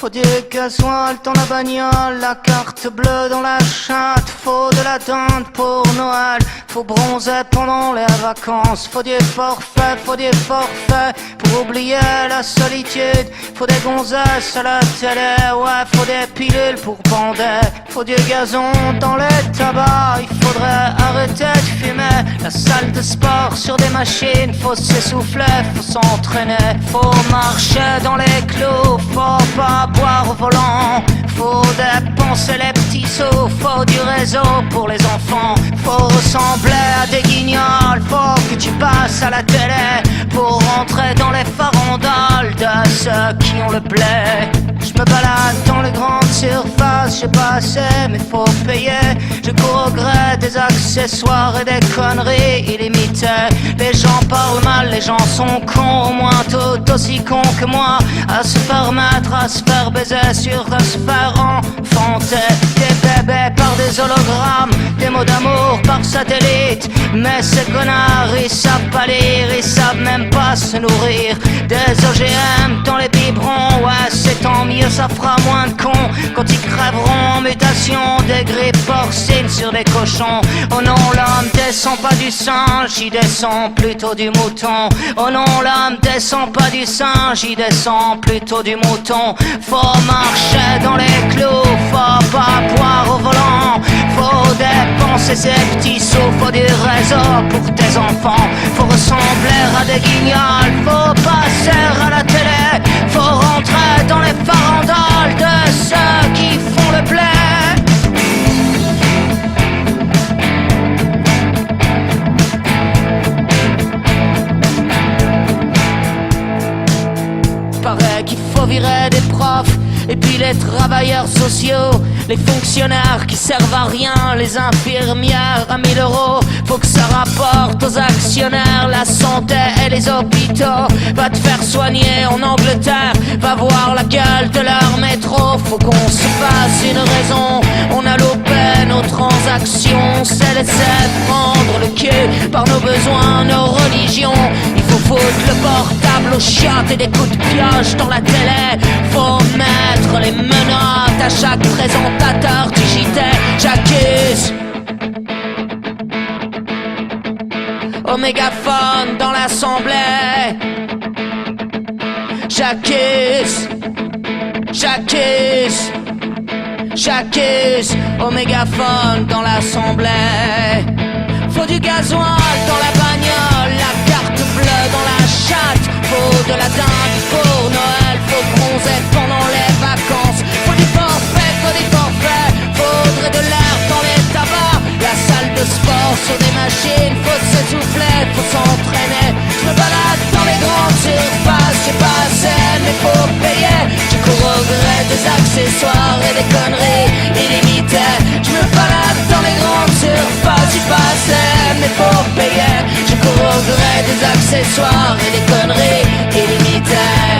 Faut du gasoil dans la bagnole, la carte bleue dans la chatte. Faut de la dinde pour Noël, faut bronzer pendant les vacances. Faut du forfait pour oublier la solitude. Faut des gonzesses à la télé, ouais, faut des pilules pour bander. Faut du gazon dans les tabacs, il faudrait arrêter de fumer. La salle de sport sur des machines, faut s'essouffler, faut s'entraîner. Faut marcher dans les clous, faut pas boire au volant. Faut dépenser les petits sous, faut du réseau pour les enfants. Faut ressembler à des guignols, faut que tu passes à la télé pour rentrer dans les farandoles de ceux qui ont le blé. Je me balade dans les grandes surfaces, j'ai pas assez mais faut payer. Je cours au gré des accessoires et des conneries illimitées. Les gens parlent mal, les gens sont cons, au moins tout aussi cons que moi. À se faire mettre, à se faire baiser, sur à se faire enfanter. Des bébés par des hologrammes, des mots d'amour par satellite. Mais ces connards, ils savent pas lire, ils savent même pas se nourrir. Des OGM dans les biberons, ouais c'est tant mieux, ça fera moins de cons quand ils crèveront en mutation. Des grippes porcines sur des cochons. Oh non, l'homme descend pas du singe, il descend plutôt du mouton. Oh non, l'homme descend pas du singe, il descend plutôt du mouton. Faut marcher dans les clous, faut pas boire au volant. Faut dépenser ses petits sous, faut du réseau pour tes enfants. Faut ressembler à des guignols, faut passer à la télé. Faut rentrer dans les farandoles de ceux qui font le blé. Paraît qu'il faut virer des profs et puis les travailleurs sociaux, les fonctionnaires qui servent à rien, les infirmières à 1000 €. Faut que ça rapporte aux actionnaires, la santé et les hôpitaux. Va te faire soigner en Angleterre, va voir la gueule de leur métro. Faut qu'on se fasse une raison, on a loupé nos transactions. C'est laisser prendre le cul par nos besoins, nos religions. Il faut foutre le portable aux chiottes et des coups de pioche dans la télé. Faut mettre les menottes à chaque présentateur du JT. J'accuse au mégaphone dans l'assemblée. J'accuse au mégaphone dans l'assemblée. Faut du gasoil dans la bagnole, la carte bleue dans la chatte. Faut de la dinde pour Noël, faut bronzer pendant les vacances. Faut du forfait, faudrait de l'air dans les tabacs. La salle de sport sur des machines, faut s'essouffler, faut s'entraîner. Je me balade dans les grandes surfaces, j'ai pas assez mais faut payer. Je cours au gré des accessoires et des conneries illimitées. Je me balade dans les grandes surfaces, j'ai pas assez mais faut payer. Je cours au gré des accessoires et des conneries illimitées.